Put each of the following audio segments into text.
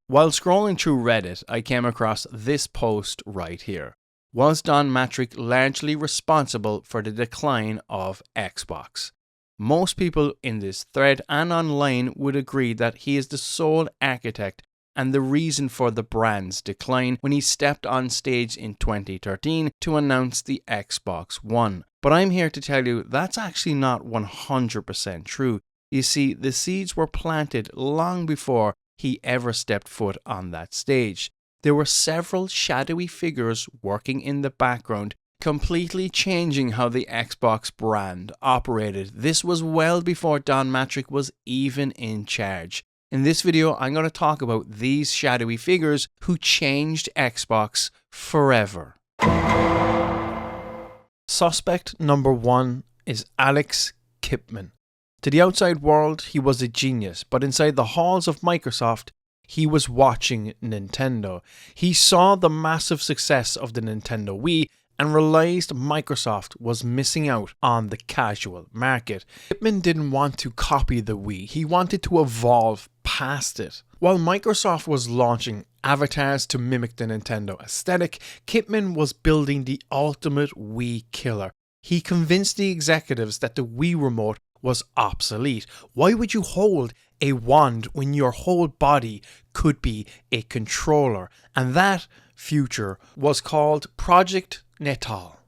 While scrolling through Reddit, I came across this post right here. Was Don Matrick largely responsible for the decline of Xbox? Most people in this thread and online would agree that he is the sole architect and the reason for the brand's decline when he stepped on stage in 2013 to announce the Xbox One. But I'm here to tell you that's actually not 100% true. You see, the seeds were planted long before he ever stepped foot on that stage. There were several shadowy figures working in the background, completely changing how the Xbox brand operated. This was well before Don Matrick was even in charge. In this video, I'm going to talk about these shadowy figures who changed Xbox forever. Suspect number 1 is Alex Kipman. To the outside world, he was a genius, but inside the halls of Microsoft, he was watching Nintendo. He saw the massive success of the Nintendo Wii and realized Microsoft was missing out on the casual market. Kipman didn't want to copy the Wii, he wanted to evolve past it. While Microsoft was launching avatars to mimic the Nintendo aesthetic, Kipman was building the ultimate Wii killer. He convinced the executives that the Wii remote was obsolete. Why would you hold a wand when your whole body could be a controller? And that future was called Project Natal.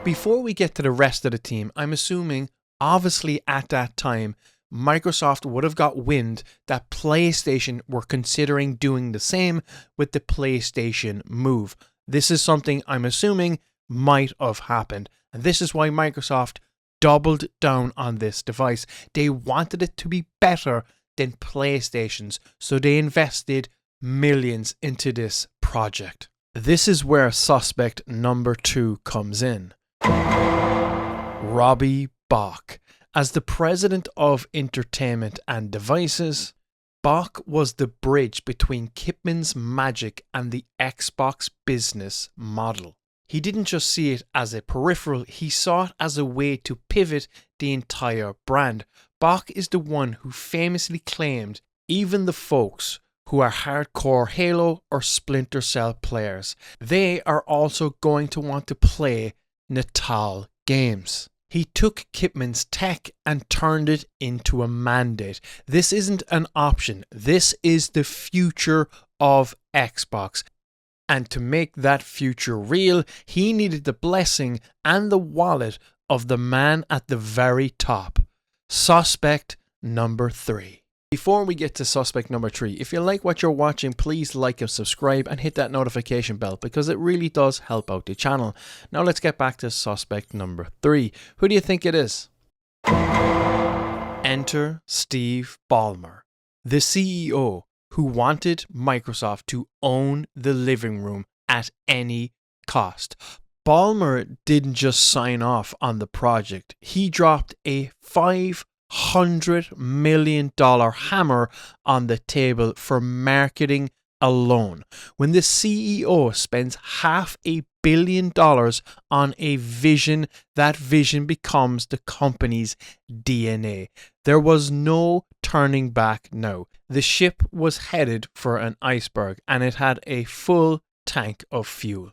Before we get to the rest of the team, I'm assuming obviously at that time Microsoft would have got wind that PlayStation were considering doing the same with the PlayStation Move. This is something I'm assuming might have happened, and this is why Microsoft doubled down on this device. They wanted it to be better than PlayStation's, so they invested millions into this project. This is where suspect number 2 comes in. Robbie Bach. As the president of entertainment and devices, Bach was the bridge between Kipman's magic and the Xbox business model. He didn't just see it as a peripheral, he saw it as a way to pivot the entire brand. Bach is the one who famously claimed even the folks who are hardcore Halo or Splinter Cell players, they are also going to want to play Natal games. He took Kipman's tech and turned it into a mandate. This isn't an option, this is the future of Xbox. And to make that future real, he needed the blessing and the wallet of the man at the very top. Suspect number 3. Before we get to suspect number 3, if you like what you're watching, please like and subscribe and hit that notification bell because it really does help out the channel. Now let's get back to suspect number 3. Who do you think it is? Enter Steve Ballmer, the CEO who wanted Microsoft to own the living room at any cost. Ballmer didn't just sign off on the project, he dropped a $500 million hammer on the table for marketing alone. When the CEO spends $500 million on a vision, that vision becomes the company's DNA. There was no turning back now. The ship was headed for an iceberg and it had a full tank of fuel.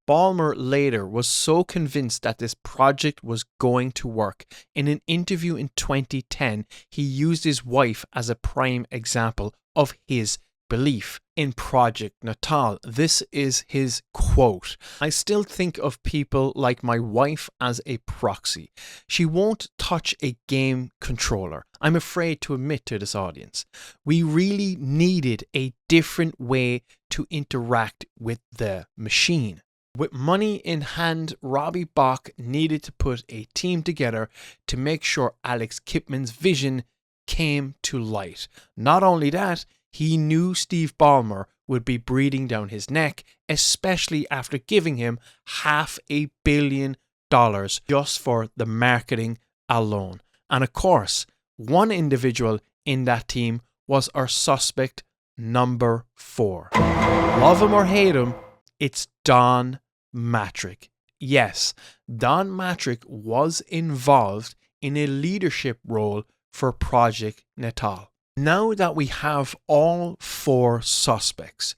Ballmer later was so convinced that this project was going to work. In an interview in 2010, he used his wife as a prime example of his belief in Project Natal. This is his quote. "I still think of people like my wife as a proxy. She won't touch a game controller. I'm afraid to admit to this audience. We really needed a different way to interact with the machine." With money in hand, Robbie Bach needed to put a team together to make sure Alex Kipman's vision came to light. Not only that, he knew Steve Ballmer would be breathing down his neck, especially after giving him $500 million just for the marketing alone. And of course, one individual in that team was our suspect number 4. Love him or hate him, it's Don Matrick. Yes, Don Matrick was involved in a leadership role for Project Natal. Now that we have all 4 suspects,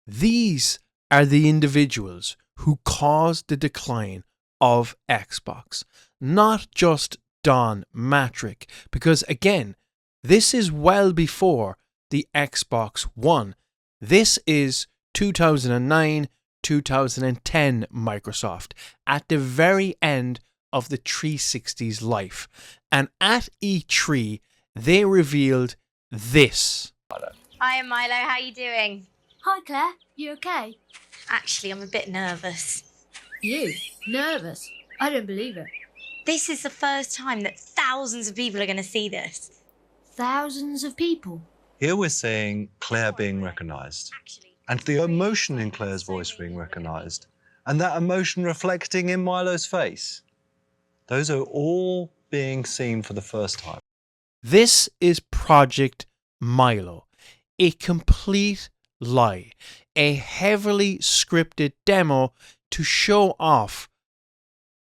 these are the individuals who caused the decline of Xbox, not just Don Matrick, because again, this is well before the Xbox One. This is 2009, 2010 Microsoft, at the very end of the 360's life. And at E3, they revealed this. Hi, Milo. How you doing? Hi, Claire. You okay? Actually, I'm a bit nervous. You? Nervous? I don't believe it. This is the first time that thousands of people are going to see this. Thousands of people? Here we're seeing Claire being recognised, and the emotion in Claire's voice being recognised, and that emotion reflecting in Milo's face. Those are all being seen for the first time. This is Project Milo, a complete lie, a heavily scripted demo to show off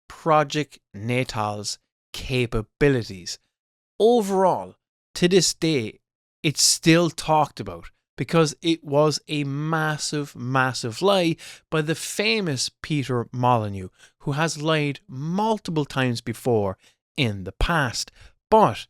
Project Natal's capabilities. Overall, to this day, it's still talked about because it was a massive, massive lie by the famous Peter Molyneux, who has lied multiple times before in the past. But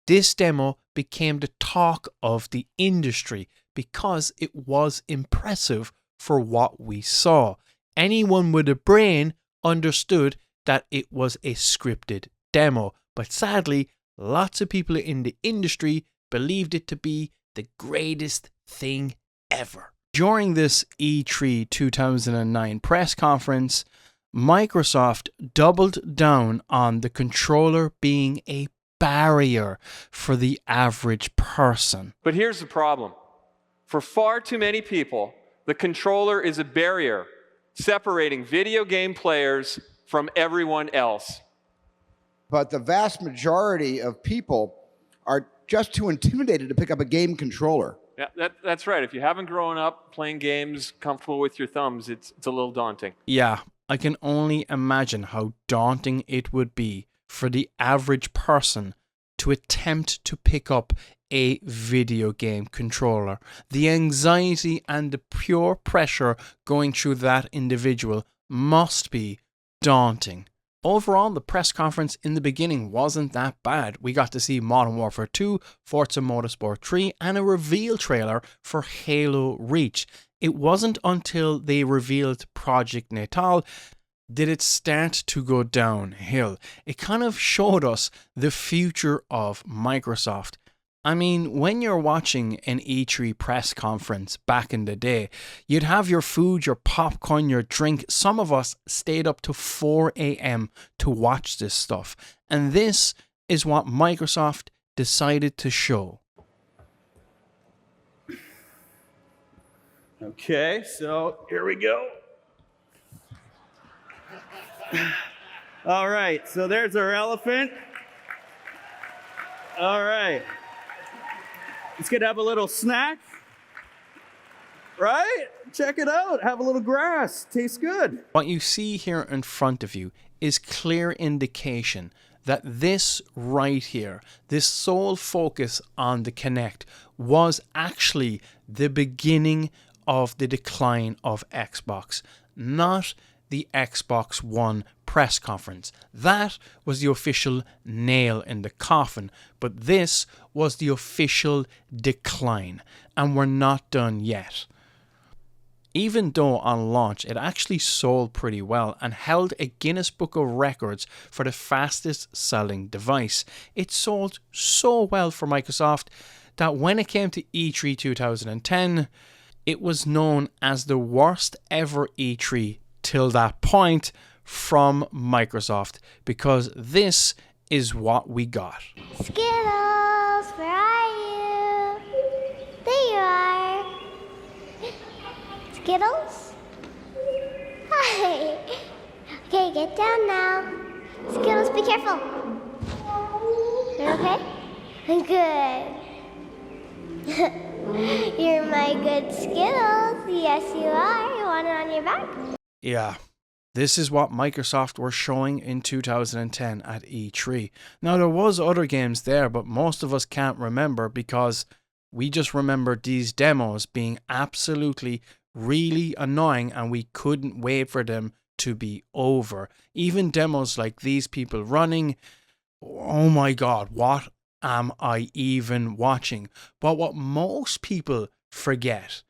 this demo became the talk of the industry because it was impressive for what we saw. Anyone with a brain understood that it was a scripted demo, but sadly, lots of people in the industry believed it to be the greatest thing ever. During this E3 2009 press conference, Microsoft doubled down on the controller being a barrier for the average person. But here's the problem. For far too many people, the controller is a barrier separating video game players from everyone else. But the vast majority of people are just too intimidated to pick up a game controller. Yeah, that's right. If you haven't grown up playing games comfortable with your thumbs, it's a little daunting. Yeah, I can only imagine how daunting it would be for the average person to attempt to pick up a video game controller. The anxiety and the pure pressure going through that individual must be daunting. Overall, the press conference in the beginning wasn't that bad. We got to see Modern Warfare 2, Forza Motorsport 3, and a reveal trailer for Halo Reach. It wasn't until they revealed Project Natal did it start to go downhill. It kind of showed us the future of Microsoft. I mean, when you're watching an E3 press conference back in the day, you'd have your food, your popcorn, your drink. Some of us stayed up to 4 a.m. to watch this stuff. And this is what Microsoft decided to show. Okay, so here we go. All right, so there's our elephant. All right. Let's get to have a little snack. Right? Check it out. Have a little grass. Tastes good. What you see here in front of you is clear indication that this right here, this sole focus on the Kinect, was actually the beginning of the decline of Xbox, not the Xbox One press conference. That was the official nail in the coffin, but this was the official decline, and we're not done yet. Even though on launch it actually sold pretty well and held a Guinness Book of Records for the fastest selling device, it sold so well for Microsoft that when it came to E3 2010, it was known as the worst ever E3 till that point from Microsoft, because this is what we got. Skittles, where are you? There you are. Skittles? Hi. Okay, get down now. Skittles, be careful. You're okay? Good. You're my good Skittles. Yes, you are. You want it on your back? Yeah, this is what Microsoft were showing in 2010 at E3. Now, there was other games there, but most of us can't remember because We just remember these demos being absolutely really annoying, and we couldn't wait for them to be over. Even demos like these people running, oh my God, what am I even watching? But what most people forget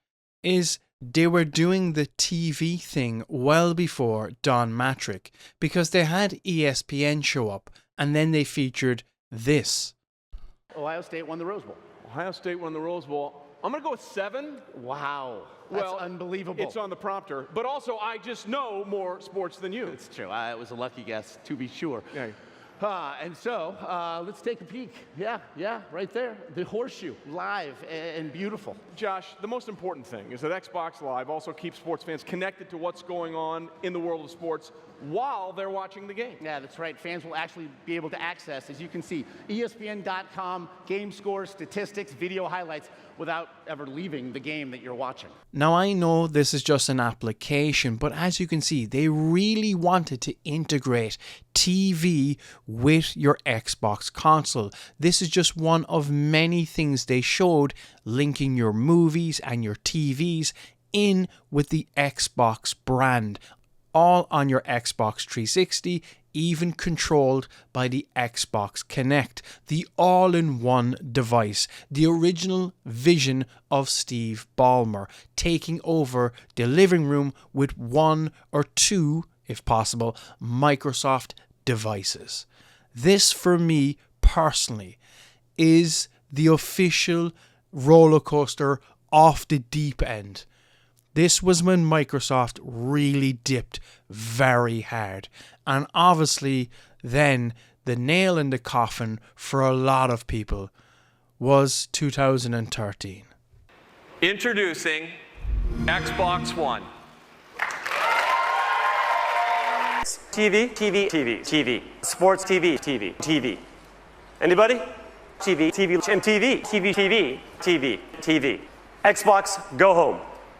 is they were doing the TV thing well before Don Matrick, because they had ESPN show up and then they featured this. Ohio State won the Rose Bowl. Ohio State won the Rose Bowl. I'm going to go with 7. Wow. That's unbelievable. It's on the prompter. But also, I just know more sports than you. It's true. It was a lucky guess, to be sure. Yeah. And so, let's take a peek. Yeah, right there. The horseshoe, live and beautiful. Josh, the most important thing is that Xbox Live also keeps sports fans connected to what's going on in the world of sports while they're watching the game. Yeah, that's right. Fans will actually be able to access, as you can see, ESPN.com, game scores, statistics, video highlights, without ever leaving the game that you're watching. Now, I know this is just an application, but as you can see, they really wanted to integrate TV with your Xbox console. This is just one of many things they showed, linking your movies and your TVs in with the Xbox brand, all on your Xbox 360, even controlled by the Xbox Kinect, the all-in-one device, the original vision of Steve Ballmer, taking over the living room with 1 or 2, if possible, Microsoft devices. This, for me personally, is the official roller coaster off the deep end. This was when Microsoft really dipped very hard. And obviously, then the nail in the coffin for a lot of people was 2013. Introducing Xbox One. TV. Sports TV. Anybody? TV, and TV. Xbox, go home.